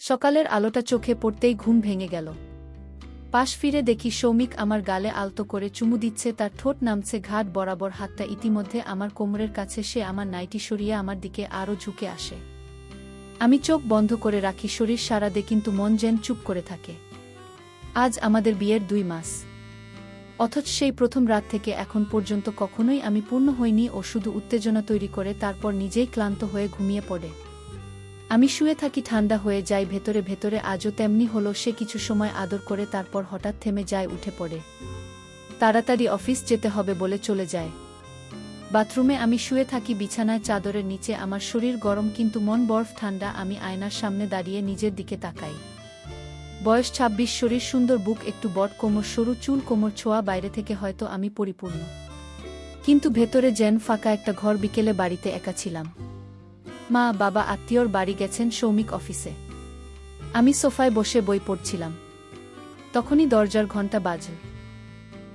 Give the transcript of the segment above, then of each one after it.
সকালের আলোটা চোখে পড়তেই ঘুম ভেঙে গেল। পাশ ফিরে দেখি সৌমিক আমার গালে আলতো করে চুমু দিচ্ছে, তার ঠোঁট নামছে ঘাট বরাবর, হাতটা ইতিমধ্যে আমার কোমরের কাছে। সে আমার নাইটি সরিয়ে আমার দিকে আরও ঝুঁকে আসে। আমি চোখ বন্ধ করে রাখি, শরীর সারা দে, কিন্তু মন যেন চুপ করে থাকে। আজ আমাদের বিয়ের 2 মাস, অথচ সেই প্রথম রাত থেকে এখন পর্যন্ত কখনোই আমি পূর্ণ হইনি। ও শুধু উত্তেজনা তৈরি করে, তারপর নিজেই ক্লান্ত হয়ে ঘুমিয়ে পড়ে। আমি শুয়ে থাকি, ঠান্ডা হয়ে যাই ভেতরে ভেতরে। আজও তেমনি হলো। সে কিছু সময় আদর করে তারপর হঠাৎ থেমে যায়, উঠে পড়ে। তাড়াতাড়ি অফিস যেতে হবে বলে চলে যায়। বাথরুমে আমি শুয়ে থাকি, বিছানায় চাদরের নিচে। আমার শরীর গরম কিন্তু মন বরফ ঠান্ডা। আমি আয়নার সামনে দাঁড়িয়ে নিজের দিকে তাকাই। বয়স 26, শরীর সুন্দর, বুক একটু বড়, কোমর সরু, চুল কোমর ছোঁয়া। বাইরে থেকে হয়তো আমি পরিপূর্ণ, কিন্তু ভেতরে যেন ফাঁকা একটা ঘর। বিকেলে বাড়িতে একা ছিলাম। মা, বাবা, আত্মীয়র বাড়ি গেছেন, সৌমিক অফিসে। আমি সোফায় বসে বই পড়ছিলাম। তখনই দরজার ঘণ্টা বাজল।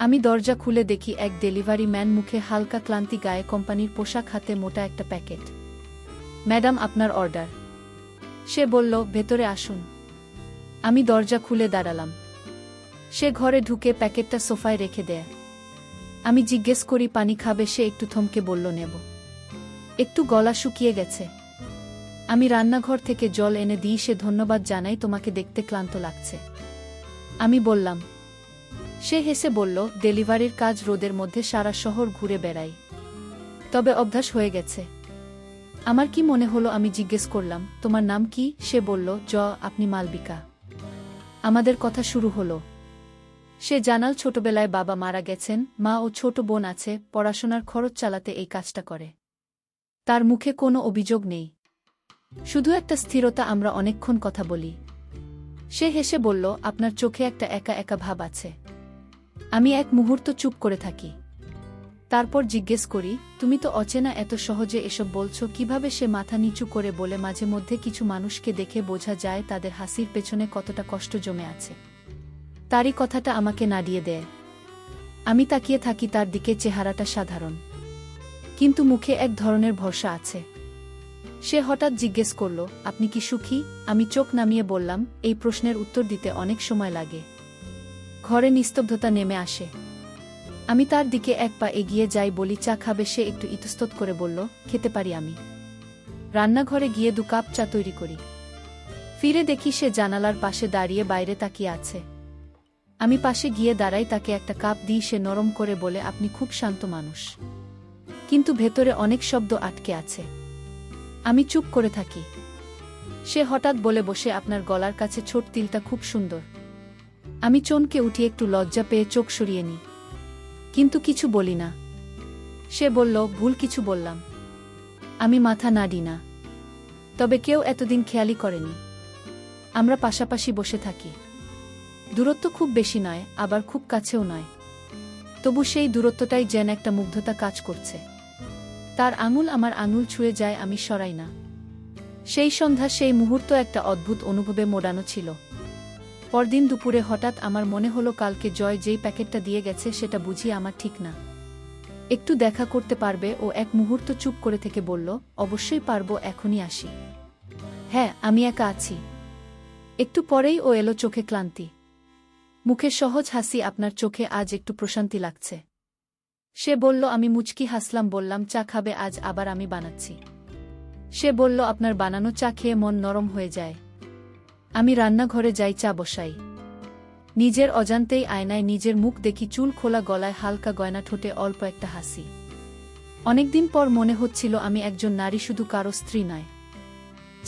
আমি দরজা খুলে দেখি এক ডেলিভারি ম্যান, মুখে হালকা ক্লান্তি, গায়ে কোম্পানির পোশাক, হাতে মোটা একটা প্যাকেট। ম্যাডাম, আপনার অর্ডার। সে বলল, ভেতরে আসুন। আমি দরজা খুলে দাঁড়ালাম। সে ঘরে ঢুকে প্যাকেটটা সোফায় রেখে দেয়। আমি জিজ্ঞেস করি, পানি খাবে? সে একটু থমকে বলল, নেব। একটু গলা শুকিয়ে গেছে। আমি রান্নাঘর থেকে জল এনে দিই। সে ধন্যবাদ জানাই, তোমাকে দেখতে ক্লান্ত লাগছে। আমি বললাম। সে হেসে বলল, ডেলিভারির কাজ, রোদের মধ্যে সারা শহর ঘুরে বেড়াই, তবে অভ্যাস হয়ে গেছে। আমার কি মনে হলো, আমি জিজ্ঞেস করলাম, তোমার নাম কি? সে বলল, আপনি মালবিকা। আমাদের কথা শুরু হলো। সে জানাল, ছোটবেলায় বাবা মারা গেছেন, মা ও ছোট বোন আছে, পড়াশোনার খরচ চালাতে এই কাজটা করে। তার মুখে কোনো অভিযোগ নেই, শুধু একটা স্থিরতা। আমরা অনেকক্ষণ কথা বলি। সে হেসে বলল, আপনার চোখে একটা একা একা ভাব আছে। আমি এক মুহূর্ত চুপ করে থাকি। তারপর জিজ্ঞেস করি, তুমি তো অচেনা, এত সহজে এসব বলছো কিভাবে? সে মাথা নিচু করে বলে, মাঝে মধ্যে কিছু মানুষকে দেখে বোঝা যায় তাদের হাসির পেছনে কতটা কষ্ট জমে আছে। তারই কথাটা আমাকে নাড়িয়ে দেয়। আমি তাকিয়ে থাকি তার দিকে। চেহারাটা সাধারণ, কিন্তু মুখে এক ধরনের ভরসা আছে। সে হঠাৎ জিজ্ঞেস করল, আপনি কি সুখী? আমি চোখ নামিয়ে বললাম, এই প্রশ্নের উত্তর দিতে অনেক সময় লাগে। ঘরে নিস্তব্ধতা নেমে আসে। আমি তার দিকে এক পা এগিয়ে যাই, বলি, চা খাবে? সে একটু ইতস্তত করে বলল, খেতে পারি। আমি রান্নাঘরে গিয়ে 2 কাপ চা তৈরি করি। ফিরে দেখি সে জানালার পাশে দাঁড়িয়ে বাইরে তাকিয়ে আছে। আমি পাশে গিয়ে দাঁড়াই, তাকে একটা কাপ দিই। সে নরম করে বলে, আপনি খুব শান্ত মানুষ, কিন্তু ভেতরে অনেক শব্দ আটকে আছে। আমি চুপ করে থাকি। সে হঠাৎ বলে বসে, আপনার গলার কাছে ছোট তিলটা খুব সুন্দর। আমি চমকে উঠি, একটু লজ্জা পেয়ে চোখ সরিয়ে নিই, কিন্তু কিছু বলি না। সে বলল, ভুল কিছু বললাম? আমি মাথা নাড়ি না। তবে কেউ এতদিন খেয়ালই করেনি। আমরা পাশাপাশি বসে থাকি। দূরত্ব খুব বেশি নয়, আবার খুব কাছেও নয়। তবু সেই দূরত্বটাই যেন একটা মুগ্ধতা কাজ করছে। তার আঙুল আমার আঙুল ছুঁয়ে যায়, আমি সরাই না। সেই সন্ধ্যা, সেই মুহূর্ত একটা অদ্ভুত অনুভবে মোড়ানো ছিল। পরদিন দুপুরে হঠাৎ আমার মনে হলো, কালকে জয় যেই প্যাকেটটা দিয়ে গেছে সেটা বুঝি আমার ঠিক না। একটু দেখা করতে পারবে? ও এক মুহূর্ত চুপ করে থেকে বলল, অবশ্যই পারবো, এখনই আসি। হ্যাঁ, আমি একা আছি। একটু পরেই ও এলো, চোখে ক্লান্তি, মুখে সহজ হাসি। আপনার চোখে আজ একটু প্রশান্তি লাগছে। সে বলল। আমি মুচকি হাসলাম, বললাম, চা খাবে আজ? আবার আমি বানাচ্ছি। সে বলল, আপনার বানানো চা খেয়ে মন নরম হয়ে যায়। আমি রান্নাঘরে যাই, চা বসাই। নিজের অজান্তেই আয়নায় নিজের মুখ দেখি, চুল খোলা, গলায় হালকা গয়না, ঠোঁটে অল্প একটা হাসি। অনেকদিন পর মনে হচ্ছিল আমি একজন নারী, শুধু কারো স্ত্রী নয়।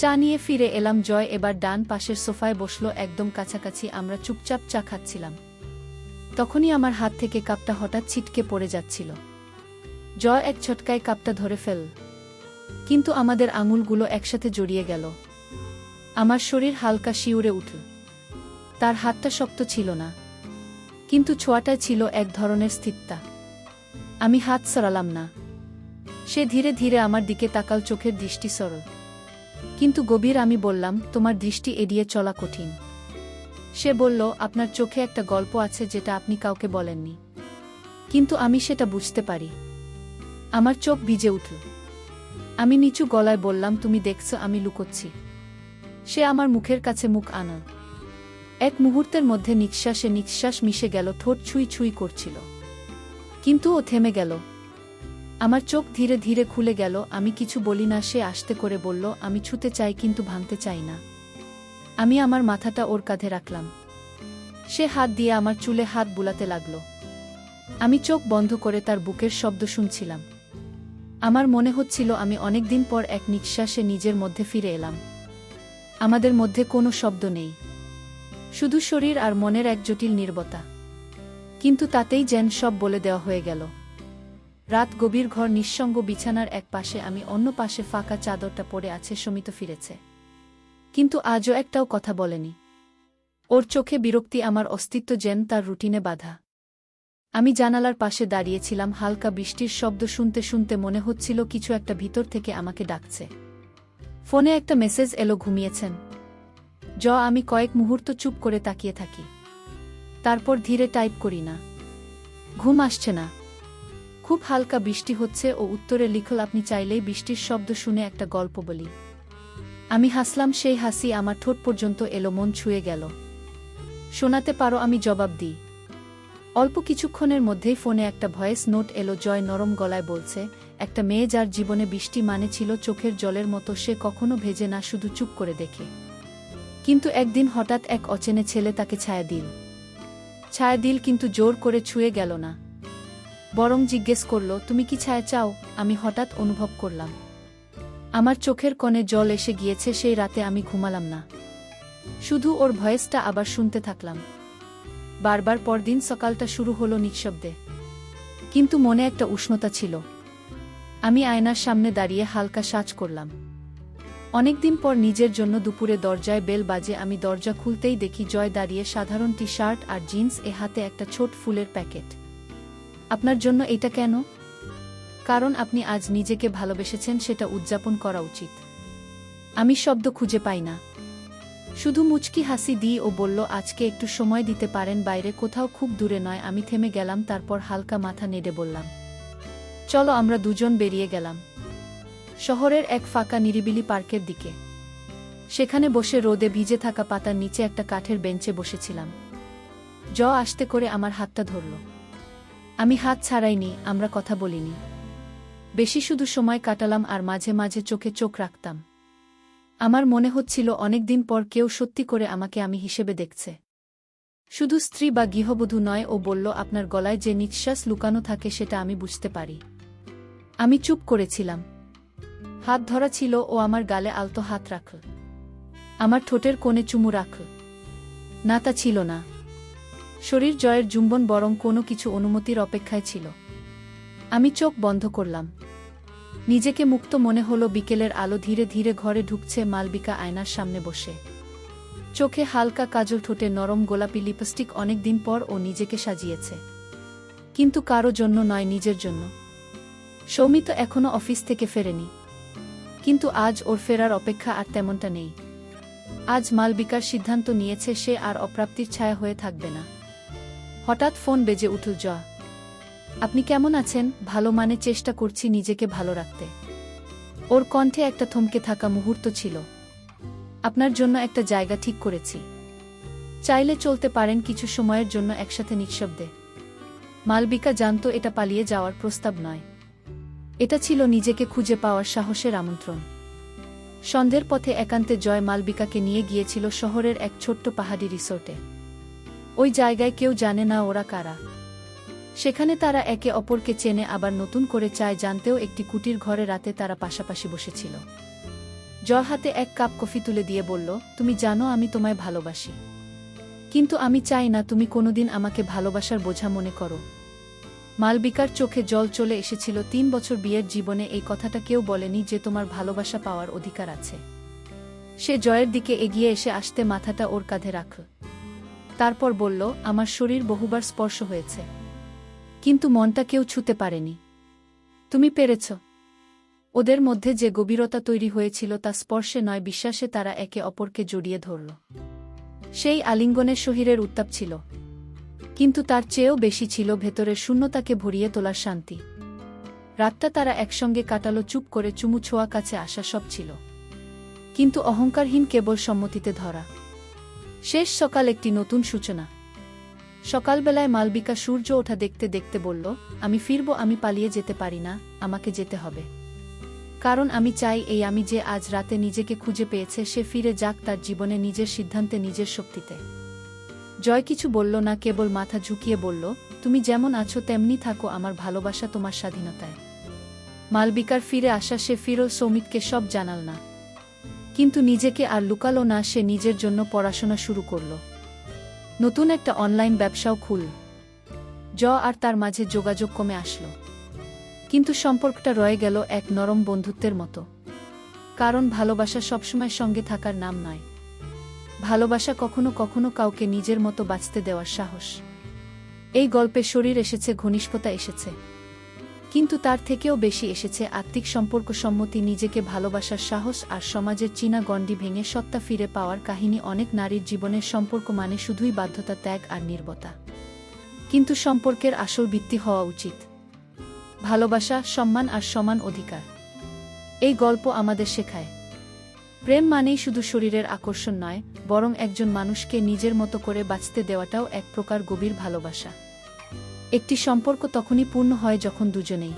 চা নিয়ে ফিরে এলাম। জয় এবার ডান পাশের সোফায় বসল, একদম কাছাকাছি। আমরা চুপচাপ চা খাচ্ছিলাম। তখনই আমার হাত থেকে কাপটা হঠাৎ ছিটকে পড়ে যাচ্ছিল। জয় এক ঝটকায় কাপটা ধরে ফেল, কিন্তু আমাদের আঙুলগুলো একসাথে জড়িয়ে গেল। আমার শরীর হালকা শিউরে উঠল। তার হাতটা শক্ত ছিল না, কিন্তু ছোঁয়াটায় ছিল এক ধরনের স্থিরতা। আমি হাত সরালাম না। সে ধীরে ধীরে আমার দিকে তাকাল, চোখের দৃষ্টি সরল কিন্তু গভীর। আমি বললাম, তোমার দৃষ্টি এড়িয়ে চলা কঠিন। সে বলল, আপনার চোখে একটা গল্প আছে যেটা আপনি কাউকে বলেননি, কিন্তু আমি সেটা বুঝতে পারি। আমার চোখ ভিজে উঠল। আমি নিচু গলায় বললাম, তুমি দেখছো আমি লুকোচ্ছি? সে আমার মুখের কাছে মুখ আনা। এক মুহূর্তের মধ্যে নিঃশ্বাসে নিঃশ্বাস মিশে গেল, ঠোঁট ছুঁই ছুঁই করছিল। কিন্তু ও থেমে গেল। আমার চোখ ধীরে ধীরে খুলে গেল। আমি কিছু বলি না। সে আস্তে করে বলল, আমি ছুতে চাই কিন্তু ভাঙতে চাই না। আমি আমার মাথাটা ওর কাঁধে রাখলাম। সে হাত দিয়ে আমার চুলে হাত বুলাতে লাগল। আমি চোখ বন্ধ করে তার বুকের শব্দ শুনছিলাম। আমার মনে হচ্ছিল আমি অনেকদিন পর এক নিঃশ্বাসে নিজের মধ্যে ফিরে এলাম। আমাদের মধ্যে কোনো শব্দ নেই, শুধু শরীর আর মনের এক জটিল নীরবতা। কিন্তু তাতেই যেন সব বলে দেওয়া হয়ে গেল। রাত গভীর, ঘর নিঃসঙ্গ, বিছানার এক পাশে আমি, অন্য পাশে ফাঁকা চাদরটা পড়ে আছে। সমিত ফিরেছে, কিন্তু আজও একটাও কথা বলেনি। ওর চোখে বিরক্তি, আমার অস্তিত্ব যেন তার রুটিনে বাধা। আমি জানালার পাশে দাঁড়িয়েছিলাম। হালকা বৃষ্টির শব্দ শুনতে শুনতে মনে হচ্ছিল কিছু একটা ভিতর থেকে আমাকে ডাকছে। ফোনে একটা মেসেজ এলো, ঘুমিয়েছেন? আমি কয়েক মুহূর্ত চুপ করে তাকিয়ে থাকি। তারপর ধীরে টাইপ করি, না, ঘুম আসছে না, খুব হালকা বৃষ্টি হচ্ছে। ও উত্তরে লিখল, আপনি চাইলেই বৃষ্টির শব্দ শুনে একটা গল্প বলি। আমি হাসলাম। সেই হাসি আমার ঠোঁট পর্যন্ত এলো, মন ছুঁয়ে গেল। শোনাতে পারো? আমি জবাব দিই। অল্প কিছুক্ষণের মধ্যেই ফোনে একটা ভয়েস নোট এলো। জয় নরম গলায় বলছে, একটা মেয়ে যার জীবনে বৃষ্টি মানে ছিল চোখের জলের মতো, সে কখনো ভেজে না, শুধু চুপ করে দেখে। কিন্তু একদিন হঠাৎ এক অচেনা ছেলে তাকে ছায়া দিল, কিন্তু জোর করে ছুঁয়ে গেল না, বরং জিজ্ঞেস করল, তুমি কি ছায়া চাও? আমি হঠাৎ অনুভব করলাম আমার চোখের কোণে জল এসে গিয়েছে। সেই রাতে আমি ঘুমালাম না, শুধু ওর ভয়েসটা আবার শুনতে থাকলাম। বারবার। পরদিন সকালটা শুরু হলো নিঃশব্দে, কিন্তু মনে একটা উষ্ণতা ছিল। আমি আয়নার সামনে দাঁড়িয়ে হালকা সাজ করলাম। অনেকদিন পর নিজের জন্য। দুপুরে দরজায় বেল বাজে। আমি দরজা খুলতেই দেখি জয় দাঁড়িয়ে, সাধারণ টি শার্ট আর জিন্স, এ হাতে একটা ছোট ফুলের প্যাকেট। আপনার জন্য এটা কেন? কারণ আপনি আজ নিজেকে ভালোবেসেছেন, সেটা উদযাপন করা উচিত। আমি শব্দ খুঁজে পাই না, শুধু মুচকি হাসি দিই। ও বলল, আজকে একটু সময় দিতে পারেন? বাইরে কোথাও, খুব দূরে নয়। আমি থেমে গেলাম, তারপর হালকা মাথা নেড়ে বললাম, চলো। আমরা দুজন বেরিয়ে গেলাম শহরের এক ফাঁকা নিরিবিলি পার্কের দিকে। সেখানে বসে রোদে ভিজে থাকা পাতার নিচে একটা কাঠের বেঞ্চে বসেছিলাম। আস্তে করে আমার হাতটা ধরল। আমি হাত ছাড়াইনি, আমরা কথা বলিনি বেশি, শুধু সময় কাটালাম আর মাঝে মাঝে চোখে চোখ রাখতাম। আমার মনে হচ্ছিল অনেকদিন পর কেউ সত্যি করে আমাকে আমি হিসেবে দেখছে, শুধু স্ত্রী বা গৃহবধূ নয়। ও বলল, আপনার গলায় যে নিঃশ্বাস লুকানো থাকে সেটা আমি বুঝতে পারি। আমি চুপ করেছিলাম। হাত ধরা ছিল। ও আমার গালে আলতো হাত রাখল, আমার ঠোঁটের কোণে চুমু রাখল। না, তা ছিল না শরীর জয়ের চুম্বন, বরং কোনো কিছু অনুমতির অপেক্ষায় ছিল। আমি চোখ বন্ধ করলাম। নিজেকে মুক্ত মনে হলো। বিকেলের আলো ধীরে ধীরে ঘরে ঢুকছে। মালবিকা আয়নার সামনে বসে, চোখে হালকা কাজল, ঠোঁটে নরম গোলাপি লিপস্টিক। অনেকদিন পর ও নিজেকে সাজিয়েছে, কিন্তু কারো জন্য নয়, নিজের জন্য। সৌমিত এখনো অফিস থেকে ফেরেনি, কিন্তু আজ ওর ফেরার অপেক্ষা আর তেমনটা নেই। আজ মালবিকার সিদ্ধান্ত নিয়েছে সে আর অপ্রাপ্তির ছায়া হয়ে থাকবে না। হঠাৎ ফোন বেজে উঠল। আপনি কেমন আছেন? ভালো, মানে চেষ্টা করছি নিজেকে ভালো রাখতে। ওর কণ্ঠে একটা থমকে থাকা মুহূর্ত ছিল। আপনার জন্য একটা জায়গা ঠিক করেছি, চাইলে চলতে পারেন কিছু সময়ের জন্য একসাথে নিঃশব্দে। মালবিকা জানত এটা পালিয়ে যাওয়ার প্রস্তাব নয়, এটা ছিল নিজেকে খুঁজে পাওয়ার সাহসের আমন্ত্রণ। সন্ধ্যের পথে একান্তে জয় মালবিকাকে নিয়ে গিয়েছিল শহরের এক ছোট্ট পাহাড়ি রিসোর্টে। ওই জায়গায় কেউ জানে না ওরা কারা। সেখানে তারা একে অপরকে চেনে, আবার নতুন করে চায় জানতেও। একটি কুটির ঘরে রাতে তারা পাশাপাশি বসেছিল। জয় হাতে এক কাপ কফি তুলে দিয়ে বলল, তুমি জানো আমি তোমায় ভালোবাসি, কিন্তু আমি চাই না তুমি কোনোদিন আমাকে ভালোবাসার বোঝা মনে করো। মালবিকার চোখে জল চলে এসেছিল। 3 বছর বিয়ের জীবনে এই কথাটা কেউ বলেনি যে তোমার ভালোবাসা পাওয়ার অধিকার আছে। সে জয়ের দিকে এগিয়ে এসে আসতে মাথাটা ওর কাঁধে রাখল। তারপর বলল, আমার শরীর বহুবার স্পর্শ হয়েছে, কিন্তু মনটা কেউ ছুঁতে পারেনি। তুমি পেরেছ। ওদের মধ্যে যে গভীরতা তৈরি হয়েছিল তা স্পর্শে নয়, বিশ্বাসে তারা একে অপরকে জড়িয়ে ধরল। সেই আলিঙ্গনের শরীরের উত্তাপ ছিল, কিন্তু তার চেয়েও বেশি ছিল ভেতরের শূন্যতাকে ভরিয়ে তোলার শান্তি। রাতটা তারা একসঙ্গে কাটালো, চুপ করে, চুমু ছোঁয়া, কাছে আসা, সব ছিল। কিন্তু অহংকারহীন কেবল সম্মতিতে ধরা। শেষ সকাল একটি নতুন সূচনা। সকালবেলায় মালবিকা সূর্য ওঠা দেখতে দেখতে বলল, আমি ফিরব, আমি পালিয়ে যেতে পারি না, আমাকে যেতে হবে। কারণ আমি চাই এই আমি যে আজ রাতে নিজেকে খুঁজে পেয়েছে সে ফিরে যাক তার জীবনে নিজের সিদ্ধান্তে নিজের শক্তিতে। জয় কিছু বলল না, কেবল মাথা ঝুঁকিয়ে বলল, তুমি যেমন আছো তেমনি থাকো, আমার ভালোবাসা তোমার স্বাধীনতায়। মালবিকার ফিরে আসা, সে ফিরল, সৌমিককে সব জানাল না। কিন্তু নিজেকে আর লুকালো না, সে নিজের জন্য পড়াশোনা শুরু করল। নতুন একটা অনলাইন ব্যবসাও খুলল। আর তার মাঝে যোগাযোগ কমে আসলো, কিন্তু সম্পর্কটা রয়ে গেল এক নরম বন্ধুত্বের মতো। কারণ ভালোবাসা সবসময় সঙ্গে থাকার নাম নয়। ভালোবাসা কখনো কখনো কাউকে নিজের মতো বাঁচতে দেওয়ার সাহস। এই গল্পে শরীর এসেছে, ঘনিষ্ঠতা এসেছে, কিন্তু তার থেকেও বেশি এসেছে আত্মিক সম্পর্ক, সম্মতি, নিজেকে ভালোবাসার সাহস আর সমাজের চীনা গণ্ডি ভেঙে সত্তা ফিরে পাওয়ার কাহিনী। অনেক নারীর জীবনের সম্পর্ক মানে শুধুই বাধ্যতা, ত্যাগ আর নীরবতা। কিন্তু সম্পর্কের আসল ভিত্তি হওয়া উচিত ভালোবাসা, সম্মান আর সমান অধিকার। এই গল্প আমাদের শেখায় প্রেম মানেই শুধু শরীরের আকর্ষণ নয়, বরং একজন মানুষকে নিজের মতো করে বাঁচতে দেওয়াটাও এক প্রকার গভীর ভালোবাসা। একটি সম্পর্ক তখনই পূর্ণ হয় যখন দুজনেই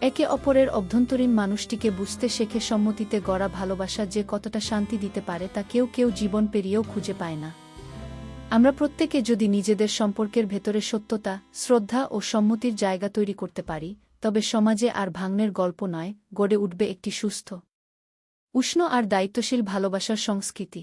একে অপরের অভ্যন্তরীণ মানুষটিকে বুঝতে শেখে। সম্মতিতে গড়া ভালোবাসা যে কতটা শান্তি দিতে পারে তা কেউ কেউ জীবন পেরিয়েও খুঁজে পায় না। আমরা প্রত্যেকে যদি নিজেদের সম্পর্কের ভেতরে সত্যতা, শ্রদ্ধা ও সম্মতির জায়গা তৈরি করতে পারি, তবে সমাজে আর ভাঙনের গল্প নয়, গড়ে উঠবে একটি সুস্থ, উষ্ণ আর দায়িত্বশীল ভালোবাসার সংস্কৃতি।